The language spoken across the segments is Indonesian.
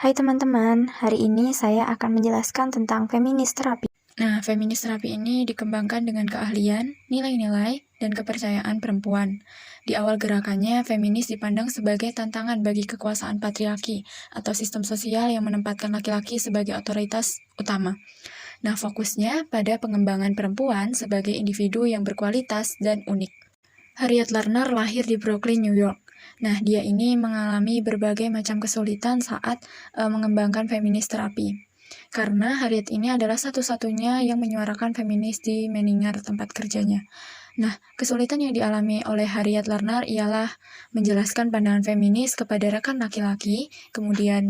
Hai teman-teman, hari ini saya akan menjelaskan tentang feminis terapi. Nah, feminis terapi ini dikembangkan dengan keahlian, nilai-nilai, dan kepercayaan perempuan. Di awal gerakannya, feminis dipandang sebagai tantangan bagi kekuasaan patriarki atau sistem sosial yang menempatkan laki-laki sebagai otoritas utama. Nah, fokusnya pada pengembangan perempuan sebagai individu yang berkualitas dan unik. Harriet Lerner lahir di Brooklyn, New York. Nah, dia ini mengalami berbagai macam kesulitan saat mengembangkan feminis terapi. Karena Harriet ini adalah satu-satunya yang menyuarakan feminis di Menninger, tempat kerjanya. Nah, kesulitan yang dialami oleh Harriet Lerner ialah menjelaskan pandangan feminis kepada rekan laki-laki, kemudian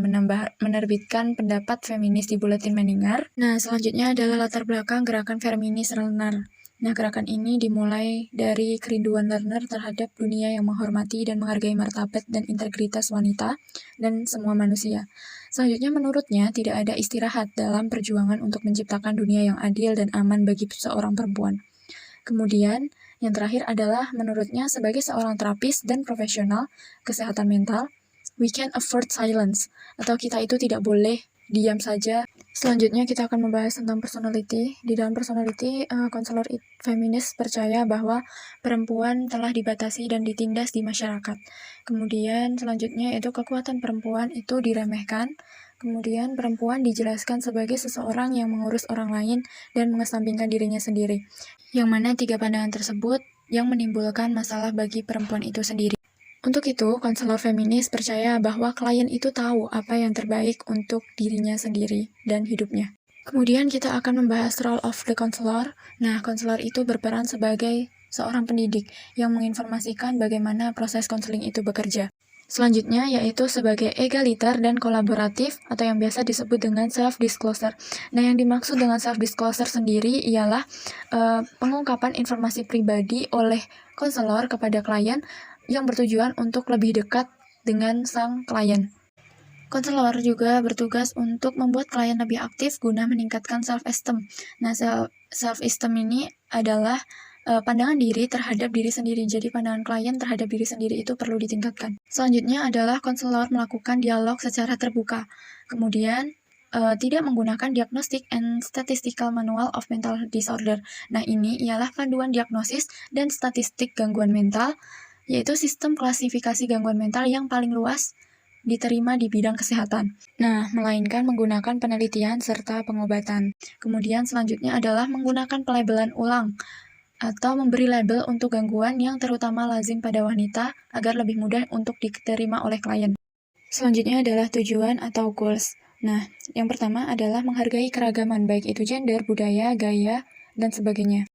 menerbitkan pendapat feminis di Buletin Menninger. Nah, selanjutnya adalah latar belakang gerakan feminis Lerner. Nah, gerakan ini dimulai dari kerinduan Lerner terhadap dunia yang menghormati dan menghargai martabat dan integritas wanita dan semua manusia. Selanjutnya, menurutnya, tidak ada istirahat dalam perjuangan untuk menciptakan dunia yang adil dan aman bagi seorang perempuan. Kemudian, yang terakhir adalah menurutnya sebagai seorang terapis dan profesional kesehatan mental, we can't afford silence, atau kita itu tidak boleh diam saja. Selanjutnya kita akan membahas tentang personality. Di dalam personality, konselor feminis percaya bahwa perempuan telah dibatasi dan ditindas di masyarakat. Kemudian selanjutnya itu kekuatan perempuan itu diremehkan. Kemudian perempuan dijelaskan sebagai seseorang yang mengurus orang lain dan mengesampingkan dirinya sendiri. Yang mana tiga pandangan tersebut yang menimbulkan masalah bagi perempuan itu sendiri. Untuk itu, konselor feminis percaya bahwa klien itu tahu apa yang terbaik untuk dirinya sendiri dan hidupnya. Kemudian kita akan membahas role of the counselor. Nah, konselor itu berperan sebagai seorang pendidik yang menginformasikan bagaimana proses konseling itu bekerja. Selanjutnya yaitu sebagai egaliter dan kolaboratif atau yang biasa disebut dengan self-disclosure. Nah, yang dimaksud dengan self-disclosure sendiri ialah pengungkapan informasi pribadi oleh konselor kepada klien yang bertujuan untuk lebih dekat dengan sang klien. Konselor juga bertugas untuk membuat klien lebih aktif guna meningkatkan self-esteem. Nah, self-esteem ini adalah pandangan diri terhadap diri sendiri. Jadi, pandangan klien terhadap diri sendiri itu perlu ditingkatkan. Selanjutnya adalah konselor melakukan dialog secara terbuka. Kemudian, tidak menggunakan diagnostic and statistical manual of mental disorder. Nah, ini ialah panduan diagnosis dan statistik gangguan mental, yaitu sistem klasifikasi gangguan mental yang paling luas diterima di bidang kesehatan. Nah, melainkan menggunakan penelitian serta pengobatan. Kemudian selanjutnya adalah menggunakan pelabelan ulang atau memberi label untuk gangguan yang terutama lazim pada wanita agar lebih mudah untuk diterima oleh klien. Selanjutnya adalah tujuan atau goals. Nah, yang pertama adalah menghargai keragaman, baik itu gender, budaya, gaya, dan sebagainya.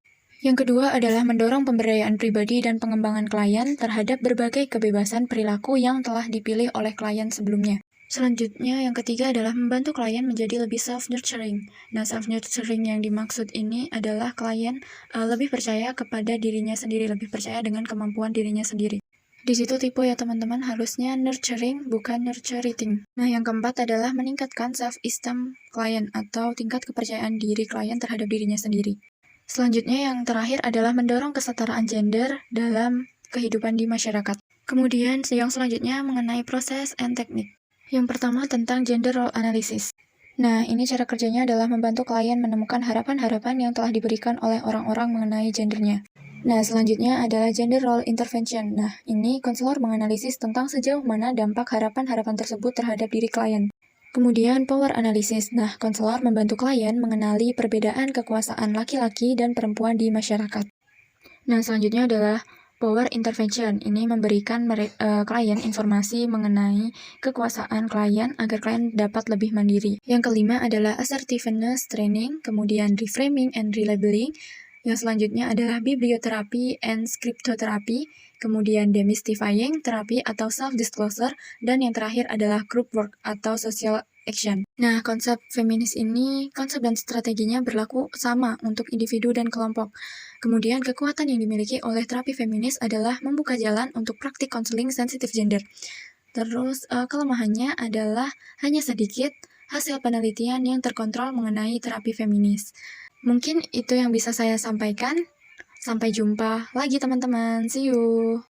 Yang kedua adalah mendorong pemberdayaan pribadi dan pengembangan klien terhadap berbagai kebebasan perilaku yang telah dipilih oleh klien sebelumnya. Selanjutnya, yang ketiga adalah membantu klien menjadi lebih self-nurturing. Nah, self-nurturing yang dimaksud ini adalah klien lebih percaya kepada dirinya sendiri, lebih percaya dengan kemampuan dirinya sendiri. Di situ tipe ya teman-teman, harusnya nurturing bukan nurturing. Nah, yang keempat adalah meningkatkan self-esteem klien atau tingkat kepercayaan diri klien terhadap dirinya sendiri. Selanjutnya yang terakhir adalah mendorong kesetaraan gender dalam kehidupan di masyarakat. Kemudian yang selanjutnya mengenai proses and teknik. Yang pertama tentang gender role analysis. Nah, ini cara kerjanya adalah membantu klien menemukan harapan-harapan yang telah diberikan oleh orang-orang mengenai gendernya. Nah, selanjutnya adalah gender role intervention. Nah, ini konselor menganalisis tentang sejauh mana dampak harapan-harapan tersebut terhadap diri klien. Kemudian power analysis. Nah, konselor membantu klien mengenali perbedaan kekuasaan laki-laki dan perempuan di masyarakat. Nah, selanjutnya adalah power intervention. Ini memberikan klien informasi mengenai kekuasaan klien agar klien dapat lebih mandiri. Yang kelima adalah assertiveness training, kemudian reframing and relabeling. Yang selanjutnya adalah biblioterapi and scriptoterapi, kemudian demystifying terapi atau self-disclosure, dan yang terakhir adalah group work atau social action. Nah, konsep feminis ini, konsep dan strateginya berlaku sama untuk individu dan kelompok. Kemudian, kekuatan yang dimiliki oleh terapi feminis adalah membuka jalan untuk praktik konseling sensitif gender. Terus, kelemahannya adalah hanya sedikit hasil penelitian yang terkontrol mengenai terapi feminis. Mungkin itu yang bisa saya sampaikan. Sampai jumpa lagi teman-teman. See you.